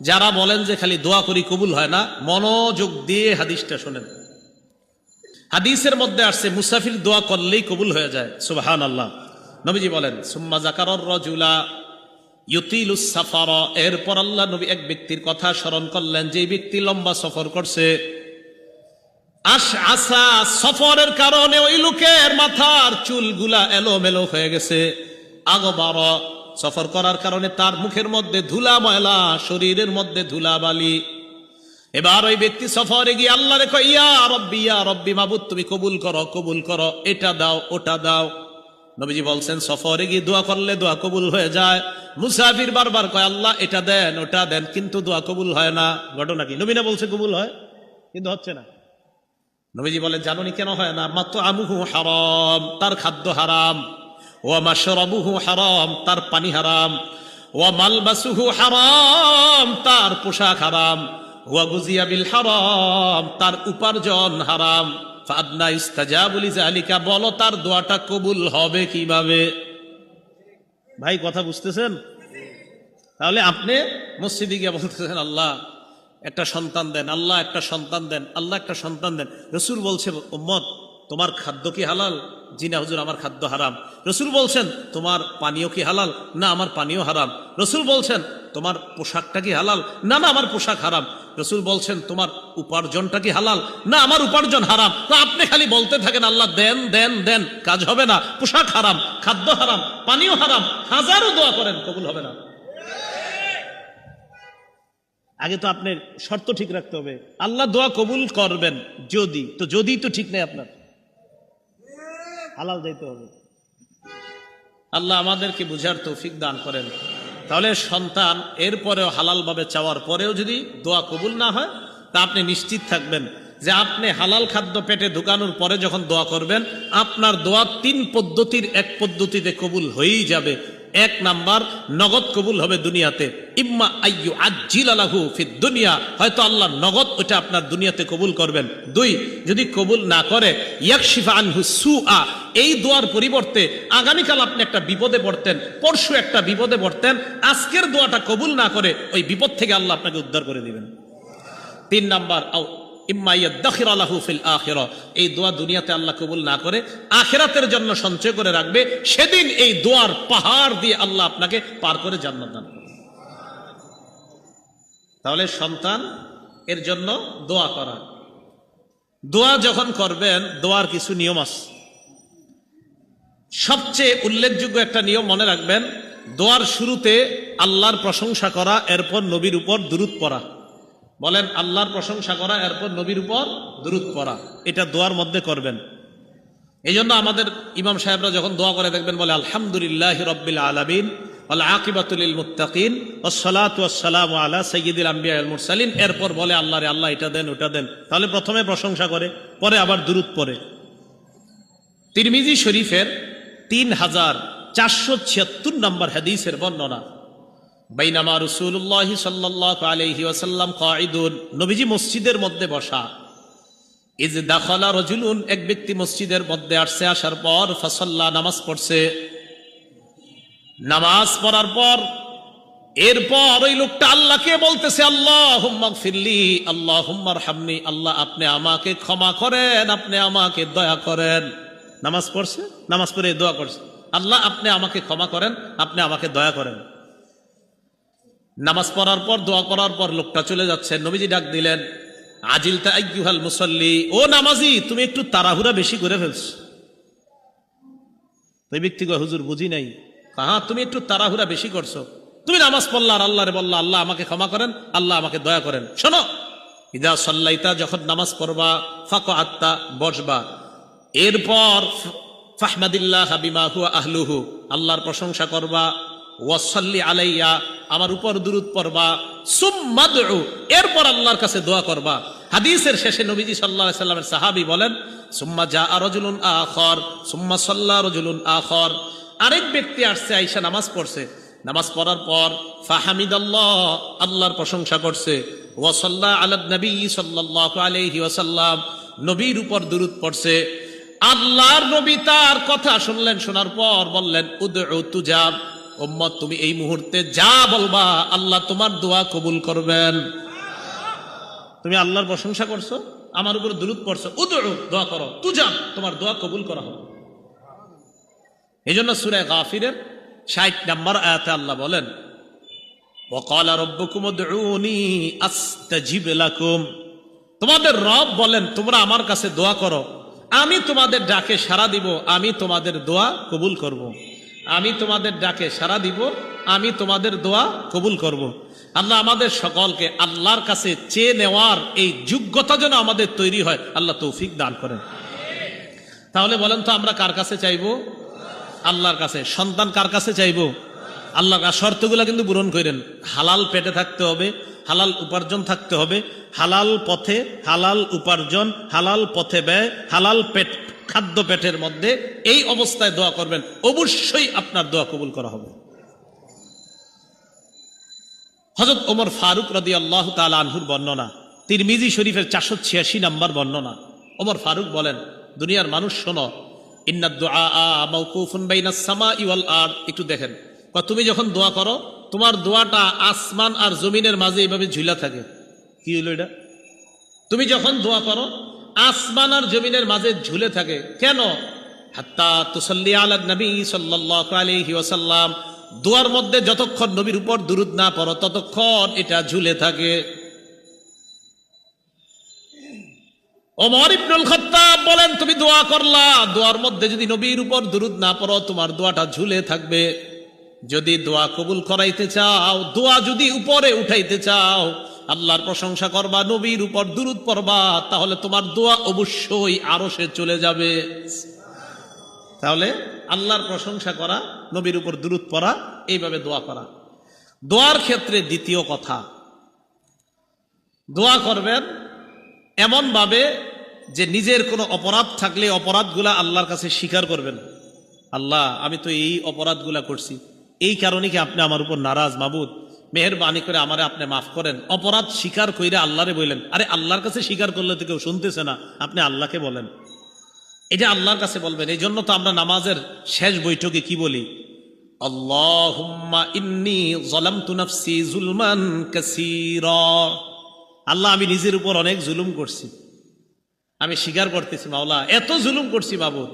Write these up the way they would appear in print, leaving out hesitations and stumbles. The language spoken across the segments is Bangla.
যারা বলেন যে খালি দোয়া করি কবুল হয় না, মনোযোগ দিয়ে হাদিসটা শোনেন। হাদিসের মধ্যে আসছে মুসাফির দোয়া করলেই কবুল হয়ে যায়। সুবহানাল্লাহ। নবীজি বলেন সুম্মা যাকারার রাজুলা ইউতিলুস সাফার, এরপর আল্লাহ নবী এক ব্যক্তির কথা স্মরণ করলেন যে ব্যক্তি লম্বা সফর করছে। আসা সফরের কারণে ওই লোকের মাথার চুলগুলা এলোমেলো হয়ে গেছে। আগবার, সফর করার কারণে তার মুখের মধ্যে ধুলা ময়লা, শরীরের মধ্যে ধুলা বালি। এবার ওই ব্যক্তি সফরে গিয়ে আল্লাহরে কয় ইয়া রব্বি মাবুদ, তুমি কবুল করো, কবুল করো, এটা দাও, ওটা দাও। নবীজি বলছেন সফরে গিয়ে দোয়া করলে দোয়া কবুল হয়ে যায়। মুসাফির বারবার কয় আল্লাহ এটা দেন, ওটা দেন, কিন্তু দোয়া কবুল হয় না। ঘটনা কি? নবী না বলছে কবুল হয়, কিন্তু হচ্ছে না। নবীজি বলেন জানুনি কেন হয় না? মাতআমুহু হারাম, তার খাদ্য হারাম। ওয়া মাশরাবুহু হারাম, তার পানি হারাম। ওয়া মালবাসুহু হারাম, তার পোশাক হারাম। ওয়া গুজিয়া বিল হারাম, তার উপার্জন হারাম। ফাদনা ইস্তাজাবু লিযালিকা, বলো তার দোয়াটা কবুল হবে কিভাবে? ভাই কথা বুঝতেছেন? তাহলে আপনি মসজিদে গিয়ে বলতেছেন আল্লাহ একটা সন্তান দেন, আল্লাহ একটা সন্তান দেন, আল্লাহ একটা সন্তান দেন। রসুল বলছে উম্মত তোমার খাদ্য কি হালাল? জি না হুজুর, আমার খাদ্য হারাম। রসুল বলছেন তোমার পানীয় কি হালাল? না, আমার পানীয় হারাম। রসুল বলছেন তোমার পোশাকটা কি হালাল? না, না, আমার পোশাক হারাম। রসুল বলছেন তোমার উপার্জনটা কি হালাল? না, আমার উপার্জন হারাম। তো আপনি খালি বলতে থাকেন আল্লাহ দেন দেন দেন, কাজ হবে না। পোশাক হারাম, খাদ্য হারাম, পানীয় হারাম, হাজারো দোয়া করেন, কবুল হবে না। আগে তো আপনার শর্ত ঠিক রাখতে হবে, আল্লাহ দোয়া কবুল করবেন যদি, তো যদি তো ঠিক নেই, আপনার হালাল যাইতে হবে। আল্লাহ আমাদেরকে বুঝার তৌফিক দান করেন। তাহলে সন্তান এরপরেও হালাল ভাবে চাওয়ার পরেও যদি দোয়া কবুল না হয়, তা আপনি নিশ্চিত থাকবেন যে আপনি হালাল খাদ্য পেটে ঢুকানোর পরে যখন দোয়া করবেন, আপনার দোয়া 3 পদ্ধতির এক পদ্ধতিতে কবুল হয়েই যাবে। 1 নাম্বার, নগদ কবুল হবে দুনিয়াতে। ইম্মা আইয়ু আজ্জিলা লাহু ফিদ দুনিয়া, হয়তো আল্লাহ নগদ ওটা আপনার দুনিয়াতে কবুল করবেন। 2, যদি কবুল না করে ইয়াকশিফা আনহু সুআ, এই দোয়ার পরিবর্তে আগামীকাল আপনি একটা বিপদে পড়তেন, পরশু একটা বিপদে পড়তেন, আজকের দোয়াটা কবুল না করে ওই বিপদ থেকে আল্লাহ আপনাকে উদ্ধার করে দিবেন। 3 নাম্বার, ইম্মা ইয়াদাখিরা লাহু ফিল আখিরা, এই দোয়া দুনিয়াতে আল্লাহ কবুল না করে আখিরাতের জন্য সঞ্চয় করে রাখবে, সেদিন এই দোয়ার পাহাড় দিয়ে আল্লাহ আপনাকে পার করে জান্নাত দান করবে। তাহলে সন্তান এর জন্য দোয়া করা। দোয়া যখন করবেন, দোয়ার কিছু নিয়ম আছে। সবচেয়ে উল্লেখযোগ্য একটা নিয়ম মনে রাখবেন, দোয়ার শুরুতে আল্লাহর প্রশংসা করা, এরপর নবীর উপর দুরূদ পড়া। বলেন আল্লাহর প্রশংসা করা, এরপর নবীর উপর দুরূদ পড়া, এটা দোয়ার মধ্যে করবেন। এই জন্য আমাদের ইমাম সাহেবরা যখন দোয়া করে দেখবেন বলে আলহামদুলিল্লাহি রাব্বিল আলামিন ওয়াল আকিবাতু লিল মুত্তাকিন ওয়াসসালাতু ওয়াসসালামু আলা সাইয়্যিদিল আমবিয়া ওয়াল মুরসালিন, এরপর বলে আল্লাহ রে আল্লাহ এটা দেন, ওটা দেন। তাহলে প্রথমে প্রশংসা করে, পরে আবার দুরূদ পড়ে। তিরমিজি শরীফের 3476 নম্বর হাদিসের বর্ণনা, বাইনামা রাসূলুল্লাহ সাল্লাল্লাহু আলাইহি ওয়াসাল্লাম কাঈদুন, নবীজি মসজিদের মধ্যে বসা। ইজ দাখালা রাজুলুন, এক ব্যক্তি মসজিদের মধ্যে আসছে, আসার পর ফাসাল্লা, নামাজ পড়ছে। নামাজ পড়ার পর এরপর ওই লোকটা আল্লাহকে বলতেছে আল্লাহুম্মা গফিরলি আল্লাহুম্মা আরহামনি, আল্লাহ আপনি আমাকে ক্ষমা করেন, আপনি আমাকে দয়া করেন। নামাজ পড়ছে, নামাজ পড়ে দোয়া করছে, আল্লাহ আপনি আমাকে ক্ষমা করেন, আপনি আমাকে দয়া করেন। নামাজ পড়ার পর দোয়া করার পর লোকটা চলে যাচ্ছে। নবীজি ডাক দিলেন আজিলতা আইয়ুহাল মুসাল্লি, ও নামাজি তুমি একটু তাড়াহুড়া বেশি করে ফেলছ। ওই ব্যক্তি কয় হুজুর বুঝি নাই। হ্যাঁ তুমি একটু তাড়াহুড়া বেশি করছো, তুমি নামাজ পড়লা আর আল্লাহরে বললা আল্লাহ আমাকে ক্ষমা করেন, আল্লাহ আমাকে দয়া করেন। শোনো, ইদা সাল্লাইতা, যখন নামাজ পড়বা, ফাকআত্তা, বসবা, এরপর ফাহমাদিল্লাহ বিমা হুয়া আহলুহু, আল্লাহর প্রশংসা করবা, ওয়াসাল্লি আলাইয়া, আমার উপর দুরূদ পড়বা, সুম্মা দুউ, এরপর আল্লাহর কাছে দোয়া করবা। হাদিসের শেষে নবীজি সাল্লাল্লাহু আলাইহি সাল্লামের সাহাবী বলেন সুম্মা জাআ রাজুলুন আখর সুম্মা সাল্লা রাজুলুন আখর, আরেক ব্যক্তি আসছে, আয়েশা নামাজ পড়ছে। নামাজ পড়ার পর ফাহামিদাল্লাহ, আল্লাহর প্রশংসা করছে, ওয়া সাল্লা আলান নবী সাল্লাল্লাহু আলাইহি ওয়াসাল্লাম, নবীর উপর দুরূদ পড়ছে। আল্লাহর নবী তার কথা শুনলেন, শোনার পর বললেন উদউ তুজাব, ও উম্মত তুমি এই মুহূর্তে যা বলবা আল্লাহ তোমার দোয়া কবুল করবেন। তুমি আল্লাহর প্রশংসা করছো, আমার উপর দুরূদ পড়ছো, উদউ দোয়া করো, তুজাব তোমার দোয়া কবুল করা হবে। এই জন্য সূরা গাফিরের ৬০ নম্বর আয়াতে আল্লাহ বলেন, ওয়াকালা রাব্বুকুম উদউনি আস্তাজিব লাকুম, তোমাদের রব বলেন তোমরা আমার কাছে দোয়া করো, আমি তোমাদের ডাকে সাড়া দিব, আমি তোমাদের দোয়া কবুল করব। আমি তোমাদের ডাকে সাড়া দিব, আমি তোমাদের দোয়া কবুল করব। আল্লাহ আমাদের সকলকে আল্লাহর কাছে চেয়ে নেওয়ার এই যোগ্যতা যেন আমাদের তৈরি হয়, আল্লাহ তৌফিক দান করেন। তাহলে বলেন তো আমরা কার কাছে চাইবো? আল্লাহর কাছে। সন্তান কার কাছে চাইবো? আল্লাহর কাছে। শর্তগুলা কিন্তু পূরণ করেন। হালাল পেটে থাকতে হবে, হালাল উপার্জন থাকতে হবে, হালাল পথে হালাল উপার্জন, হালাল পথে ব্যয়, হালাল পেট খাদ্য পেটের মধ্যে, এই অবস্থায় দোয়া করবেন, অবশ্যই আপনার দোয়া কবুল করা হবে। হযরত ওমর ফারুক রাদিয়াল্লাহু তাআলা আনহুর বর্ণনা, তিরমিজি শরীফের 486 নম্বর বর্ণনা। ওমর ফারুক বলেন, দুনিয়ার মানুষ শোনো, ইন্নাদ দুআ মাওকুফুন বাইনাস সামাই ওয়াল আরদ। একটু দেখেন, তুমি যখন দোয়া করো তোমার দোয়াটা আসমান আর জমিনের মাঝে এইভাবে ঝুলা থাকে। কি হলো এটা? তুমি যখন দোয়া করো আসমান আর জমিনের মাঝে ঝুলে থাকে। কেন? হাত্তা তুসাল্লি আলা নবী সাল্লাল্লাহু আলাইহি ওয়াসাল্লাম, দোয়ার মধ্যে যতক্ষণ নবীর উপর দুরূদ না পড়ো ততক্ষণ এটা ঝুলে থাকে। ওমর ইবনুল খাত্তাব বলেন, তুমি দোয়া করলা, দোয়ার মধ্যে যদি নবীর উপর দুরূদ না পড়ো তোমার দোয়াটা ঝুলে থাকবে। যদি দোয়া কবুল করাইতে চাও, দোয়া যদি উপরে উঠাইতে চাও, আল্লাহর প্রশংসা করবা, নবীর উপর দুরূদ পড়বা, তাহলে তোমার দোয়া অবশ্যই আরশে চলে যাবে। তাহলে আল্লাহর প্রশংসা করা, নবীর উপর দুরূদ পড়া, এইভাবে দোয়া করা। দোয়ার ক্ষেত্রে দ্বিতীয় কথা, দোয়া করবেন এমন ভাবে যে নিজের কোনো অপরাধ থাকলে অপরাধগুলা আল্লাহর কাছে স্বীকার করবেন। আল্লাহ আমি তো এই অপরাধগুলা করছি, এই কারণে কি আপনি আমার উপর নারাজ? মাবুদ মেহেরবানি করে আমারে আপনি মাফ করেন। অপরাধ স্বীকার কইরা আল্লাহরে বললেন। আরে আল্লাহর কাছে স্বীকার করলে তো কেউ শুনতেছে না, আপনি আল্লাহকে বলেন, এটা আল্লাহর কাছে বলবেন। এই জন্য তো আমরা নামাজের শেষ বৈঠকে কি বলি? আল্লাহুম্মা ইন্নী যালামতু নাফসি যুলমান কাসীরা। আল্লাহ আমি নিজের উপর অনেক জুলুম করছি, আমি স্বীকার করতেছি মাওলা এত জুলুম করছি মাবুদ।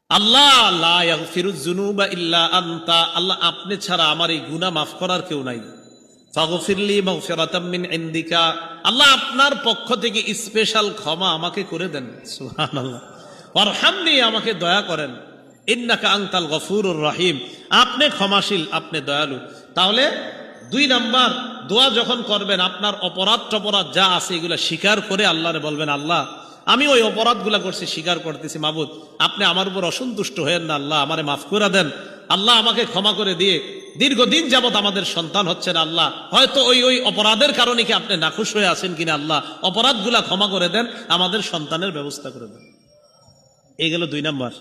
আল্লাহ লা ইয়াগফিরুয যুনুবা ইল্লা আনতা, আল্লাহ আপনি ছাড়া আমার এই গুনাহ মাফ করার কেউ নাই। ফাগফিরলি মাগফিরাতাম মিন ইনদিকা, আল্লাহ আপনার পক্ষ থেকে স্পেশাল ক্ষমা আমাকে করে দেন। সুবহানাল্লাহ। ওয়ারহামনি, আমাকে দয়া করেন। ইন্নাকা আনতাল গফুরুর রহিম, আপনি ক্ষমাশীল, আপনি দয়ালু। তাহলে 2 নাম্বার, দোয়া যখন করবেন আপনার অপরাধ টপরাধ যা আছে এগুলা স্বীকার করে আল্লাহরে বলবেন, আল্লাহ আমি ওই অপরাধগুলা করছি, স্বীকার করতেছি, মাবুদ আপনি আমার উপর অসন্তুষ্ট হয়েন না, আল্লাহ আমারে মাফ করে দেন। আল্লাহ আমাকে ক্ষমা করে দিয়ে, দীর্ঘদিন যাবত আমাদের সন্তান হচ্ছে না, আল্লাহ হয়তো ওই অপরাধের কারণে কি আপনি নাখুশ হয়ে আছেন কিনা, আল্লাহ অপরাধগুলা ক্ষমা করে দেন, আমাদের সন্তানের ব্যবস্থা করে দেন। এই গেল 2 নাম্বার।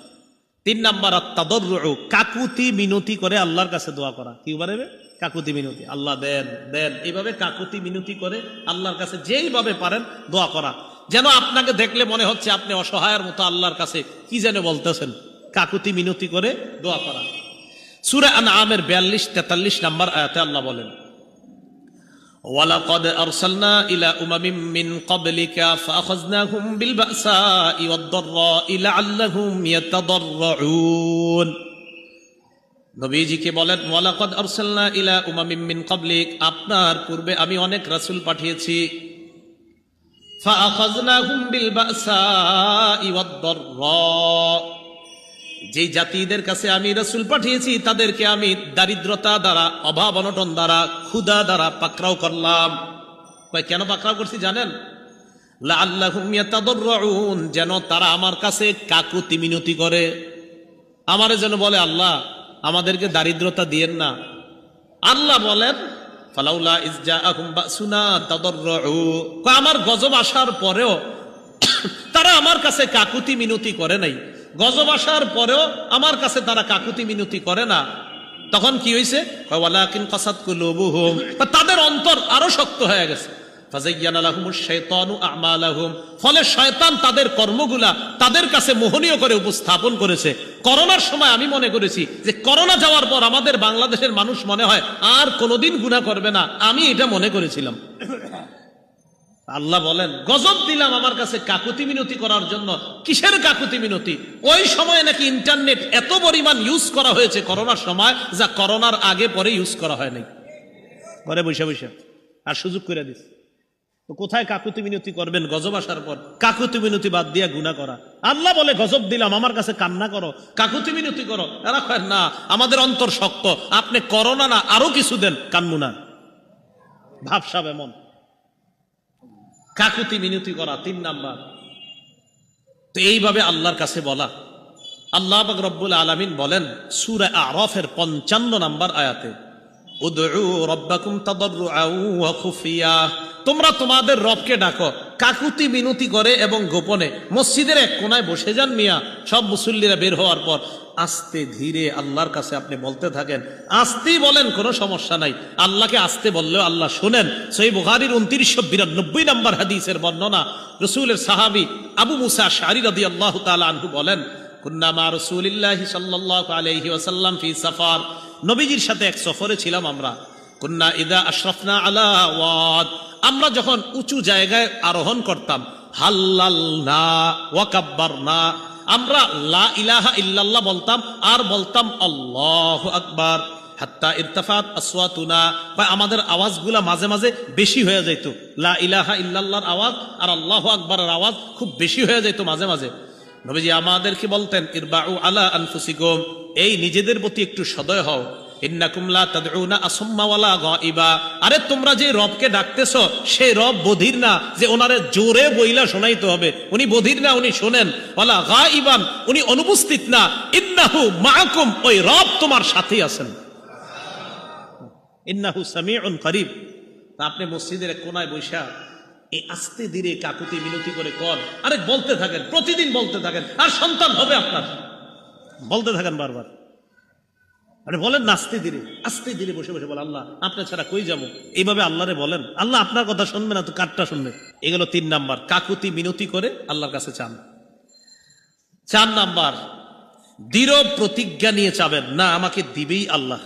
3 নাম্বার আত-তাদাররু, কাকুতি মিনতি করে আল্লাহর কাছে দোয়া করা। কি বলবে? কাকুতি মিনতি, আল্লাহ দেন দেন, এইভাবে কাকুতি মিনতি করে আল্লাহর কাছে যেইভাবে পারেন দোয়া করা, যেন আপনাকে দেখলে মনে হচ্ছে আপনি অসহায়ের মতো আল্লাহর কাছে কি যেন বলতেছেন। কাকুতি মিনতি করে দোয়া করা। সূরা আনআমের 42-43 নম্বর আয়াতে আল্লাহ বলেন, ওয়ালাকাদ আরসালনা ইলা উমামিন মিন ক্বাবলিকা ফাআখাযনাহুম বিল বাসাই ওয়াদ-দাররাই লাআল্লাহুম ইয়াতাদাররুন। নবীজিকে বলেন, ওয়ালাকাদ আরসালনা ইলা উমামিন মিন ক্বাবলিক, আপনার পূর্বে আমি অনেক রাসূল পাঠিয়েছি। ফাআখাযনাহুম বিল বাসাই ওয়াদ-দাররা, যেই জাতিদের কাছে আমি রাসূল পাঠিয়েছি তাদেরকে আমি দারিদ্রতা দ্বারা, অভাব অনটন দ্বারা, ক্ষুধা দ্বারা পাকড়াও করলাম। কেন পাকড়াও করছি জানেন? লাআল্লাহুম ইয়াতাদাররুন, যেন তারা আমার কাছে কাকুতি মিনতি করে, আমারে যেন বলে আল্লাহ আমাদেরকে দারিদ্রতা দিয়েন না। আল্লাহ বলেন, ফালাউলা ইজ জাআহুম বাসুনা তাদাররু, আমার গজব আসার পরেও তারা আমার কাছে কাকুতি মিনতি করে নাই। গজব আসার পরেও আমার কাছে তারা কাকুতি মিনতি করে না। তখন কি হয়েছে? ওয়ালাকিন কাসাত কুলুবুহুম, তাদের অন্তর আরো শক্ত হয়ে গেছে। ফাযায়্যানা লাহুমুশ শাইতানু আ'মালাহুম, ফলে শয়তান তাদের কর্মগুলা তাদের কাছে মোহনীয় করে উপস্থাপন করেছে। করোনার সময় আমি মনে করেছি যে করোনা যাওয়ার পর আমাদের বাংলাদেশের মানুষ মনে হয় আর কোনোদিন গুনাহ করবে না, আমি এটা মনে করেছিলাম। আল্লাহ বলেন গজব দিলাম আমার কাছে কাকুতি মিনতি করার জন্য। কিসের কাকুতি মিনতি? ওই সময় নাকি ইন্টারনেট এত পরিমাণ ইউজ করা হয়েছে করোনার সময়, যা করোনার আগে পরে ইউজ করা হয় নাই। ঘরে বসে বসে আর সুযোগ করে দিস। তো কোথায় কাকুতি মিনতি করবেন গজব আসার পর? কাকুতি মিনতি বাদ দিয়া গুনাহ করা। আল্লাহ বলে গজব দিলাম আমার কাছে কান্না করো, কাকুতি মিনতি করো। এরা কয় না, আমাদের অন্তর শক্ত, আপনি করোনা না আরো কিছু দেন, কানবো না। ভাবসাব এমন। কাকুতি মিনতি করা ৩ নাম্বার। তো এইভাবে আল্লাহর কাছে বলা। আল্লাহ পাক রব্বুল আলামিন বলেন সূরা আরাফের ৫৫ নাম্বার আয়াতে, উদউ রাব্বাকুম তাদাররুআন ওয়া খুফিয়া, তোমরা তোমাদের রবকে ডাকো কাকুতি মিনতি করে এবং গোপনে। মসজিদের এক কোনায় বসে যান মিয়া, সব মুসল্লিরা বের হওয়ার পর আস্তে ধীরে আল্লাহর কাছে আপনি বলতে থাকেন। আস্তেই বলেন, কোনো সমস্যা নাই। আল্লাহকে আস্তে বললেও আল্লাহ শোনেন। সহিহ বুখারীর ২৯৯২ নম্বর হাদিসের বর্ণনা, রাসূলের সাহাবী আবু মুসা আশআরী রাদিয়াল্লাহু তাআলা আনহু বলেন, কুন্না মা রাসূলিল্লাহি সাল্লাল্লাহু আলাইহি ওয়াসাল্লাম ফি সাফার, নবীজির সাথে এক সফরে ছিলাম আমরা। কুন্না ইদা আশরাফনা আলা ওয়াদ, আমরা যখন উঁচু জায়গায় আরোহণ করতাম, হাল্লালনা ওয়া কাব্বারনা, আমরা লা ইলাহা ইল্লাল্লাহ বলতাম আর বলতাম আল্লাহু আকবার। হাত্তা ইরতাফাত আসওয়াতুনা, আমাদের আওয়াজগুলা মাঝে মাঝে বেশি হয়ে যাইত। লা ইলাহা ইল্লাল্লাহর আওয়াজ আর আল্লাহু আকবারের আওয়াজ খুব বেশি হয়ে যাইত মাঝে মাঝে। নবীজি আমাদেরকে বলতেন, ইরবাউ আলা আনফুসিকুম, এই নিজেদের প্রতি একটু সদয় হও। ইন্নাকুম লা তাদউনা আসাম্মা ওয়ালা গায়িবা, আরে তোমরা যে রবকে ডাকতেছো সেই রব বধির না যে ওনারে জোরে বইলা শোনাইতে হবে। উনি বধির না, উনি শোনেন। ওয়ালা গায়িবান, উনি অনুপস্থিত না। ইন্নাহু মাআকুম, ওই রব তোমার সাথেই আছেন। ইন্নাহু সামিউন করিব। আপনি মসজিদের এক কোনায় বৈশা এই আস্তে ধীরে কাকুতি মিনতি করে কর, আরে বলতে থাকেন, প্রতিদিন বলতে থাকেন, আর সন্তান হবে আপনার। বলতে থাকেন বারবার। আরে বলেন না, আস্তে ধীরে বসে বসে বলেন, আল্লাহ আপনি ছাড়া কই যাবো, এইভাবে আল্লাহরে বলেন। আল্লাহ আপনার কথা শুনবে না তো কারটা শুনবে? এগুলো ৩ নাম্বার, কাকুতি মিনতি করে আল্লাহর কাছে চান। ৪ নাম্বার, দৃঢ় প্রতিজ্ঞা নিয়ে চাবেন, না আমাকে দিবেই আল্লাহ।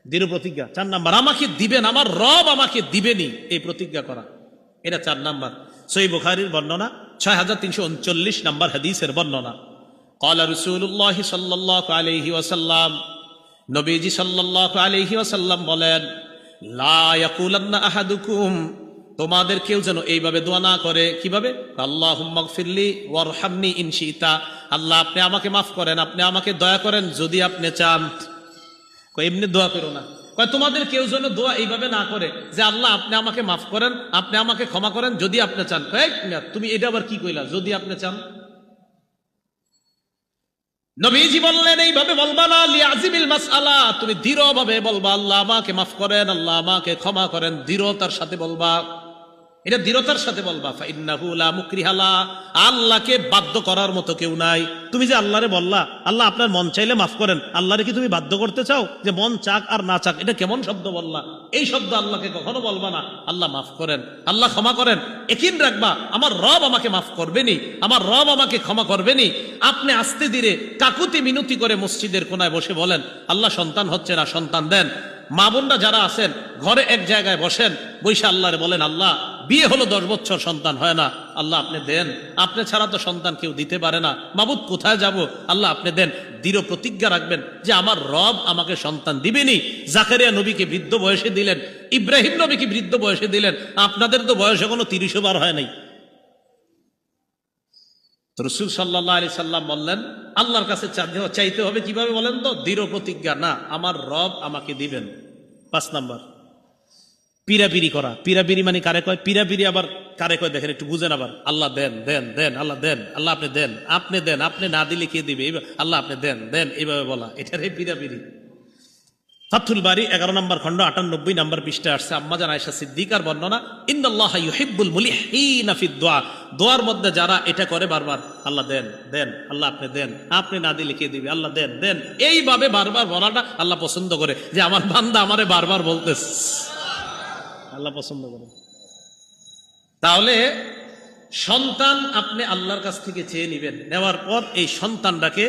দৃঢ় প্রতিজ্ঞা ৪ নাম্বার, আমাকে দিবেন, আমার রব আমাকে দিবেনি, এই প্রতিজ্ঞা করা, এটা ৪ নাম্বার। সহিহ বুখারীর বর্ণনা ৬৩৩৯ নাম্বার হাদিসের বর্ণনা। ক্বালা রাসূলুল্লাহ সাল্লাল্লাহু আলাইহি ওয়াসাল্লাম, নবীজি সাল্লাল্লাহু আলাইহি ওয়াসাল্লাম বলেন, লা ইয়াকুলান্না আহাদুকুম, তোমাদের কেউ যেন এইভাবে দোয়া না করে। কিভাবে? আল্লাহুম্মা গফিরলি ওয়ারহামনি ইন শিতা, আল্লাহ আপনি আমাকে মাফ করেন, আপনি আমাকে দয়া করেন যদি আপনি চান। কই এমনি দোয়া করো না, কই তোমাদের কেউ যেন দোয়া এইভাবে না করে যে আল্লাহ আপনি আমাকে মাফ করেন, আপনি আমাকে ক্ষমা করেন যদি আপনি চান। তুমি এটা আবার কি কইলা, যদি আপনি চান? নবীজি বললেন এইভাবে বলবা না, লিয়াজিমিল মাসআলা, তুমি দৃঢ়ভাবে বলবা আল্লাহ আমাকে মাফ করেন, আল্লাহ আমাকে ক্ষমা করেন, দৃঢ়তার সাথে বলবা। এটা দৃঢ়তার সাথে বলবা। ফাইন্নাহু লা মুকরিহা লা, আল্লাহকে বাধ্য করার মতো কেউ নাই। তুমি যে আল্লাহরে বললা আল্লাহ আপনার মন চাইলে মাফ করেন, আল্লাহরে কি তুমি বাধ্য করতে চাও যে মন চাক আর না চাক? এটা কেমন শব্দ বললা? এই শব্দ আল্লাহকে কখনো বলবা না। আল্লাহ মাফ করেন, আল্লাহ ক্ষমা করেন, একিন রাখবা আমার রব আমাকে মাফ করবেনি, আমার রব আমাকে ক্ষমা করবেনি। আপনি আস্তে ধীরে কাকুতি মিনতি করে মসজিদের কোনায় বসে বলেন, আল্লাহ সন্তান হচ্ছে না, সন্তান দেন। মা বোনরা যারা আছেন ঘরে এক জায়গায় বসেন, বৈশা আল্লাহরে বলেন, আল্লাহ বিয়ে হলো 10 বছর সন্তান হয় না, আল্লাহ আপনি দেন, আপনি ছাড়া তো সন্তান কেউ দিতে পারে না, মাবুদ কোথায় যাব, আল্লাহ আপনি দেন। দৃঢ় প্রতিজ্ঞা রাখবেন যে আমার রব আমাকে সন্তান দিবেনি। জাকারিয়া নবীকে বৃদ্ধ বয়সে দিলেন, ইব্রাহিম নবীকে বৃদ্ধ বয়সে দিলেন, আপনাদের তো বয়স এখনো 30 বার হয় নাই। রাসূল সাল্লাল্লাহু আলাইহি সাল্লাম বললেন আল্লাহর কাছে চাইতে হবে কিভাবে বলেন তো? দৃঢ় প্রতিজ্ঞা, না আমার রব আমাকে দিবেন। 5 নাম্বার, পিরাপিরি করা। পিরাপিরি মানে কারে কয়? পিরাপিরি আবার কারে কয় দেখেন, একটু বুঝেন আবার। আল্লাহ দেন দেন দেন, আল্লাহ দেন, আল্লাহ আপনি দেন, আপনি দেন, আপনি না দিলে কে দিবে? আল্লাহ আপনি দেন দেন, এইভাবে বলা, এটারে পিরাপিরি। ফাথুল বারি 11 নম্বর খণ্ড 98 নম্বর পৃষ্ঠায় আসছে আম্মা জান আয়েশা সিদ্দিকার বর্ণনা, ইন্নাল্লাহা ইউহিব্বুল মুলিহিনা ফিদ দুআ, দোয়ার মধ্যে যারা এটা করে বারবার, আল্লাহ দেন দেন, আল্লাহ আপনি দেন, আপনি না দিলে কে দিবে, আল্লাহ দেন দেন, এইভাবে বারবার বলাটা আল্লাহ পছন্দ করে। যে আমার বান্দা আমারে বারবার বলতেছে, আল্লাহ পছন্দ করে। তাহলে সন্তান আপনি আল্লাহর কাছ থেকে চেয়ে নেবেন, নেওয়ার পর এই সন্তানটাকে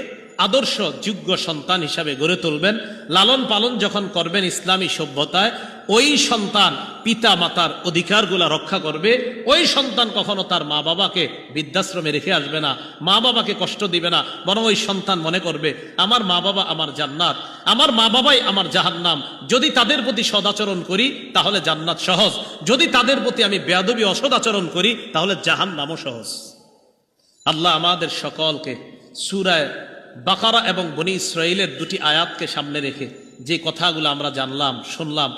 আদর্শ যোগ্য সন্তান হিসাবে গড়ে তুলবেন। লালন পালন যখন করবেন ইসলামী সভ্যতায়, ওই সন্তান পিতা মাতার অধিকারগুলা রক্ষা করবে। ওই সন্তান কখনো তার মা বাবাকে বৃদ্ধাশ্রমে রেখে আসবে না, মা বাবাকে কষ্ট দিবে না, বরং ওই সন্তান মনে করবে আমার মা বাবা আমার জান্নাত, আমার মা বাবাই আমার জাহান্নাম। যদি তাদের প্রতি সদাচরণ করি তাহলে জান্নাত সহজ, যদি তাদের প্রতি আমি বেয়াদবি অসদাচরণ করি তাহলে জাহান্নামও সহজ। আল্লাহ আমাদের সকলকে সূরা বাকারা এবং বনী ইসরাঈলের দুটি আয়াতকে সামনে রেখে যে কথাগুলো আমরা জানলাম শুনলাম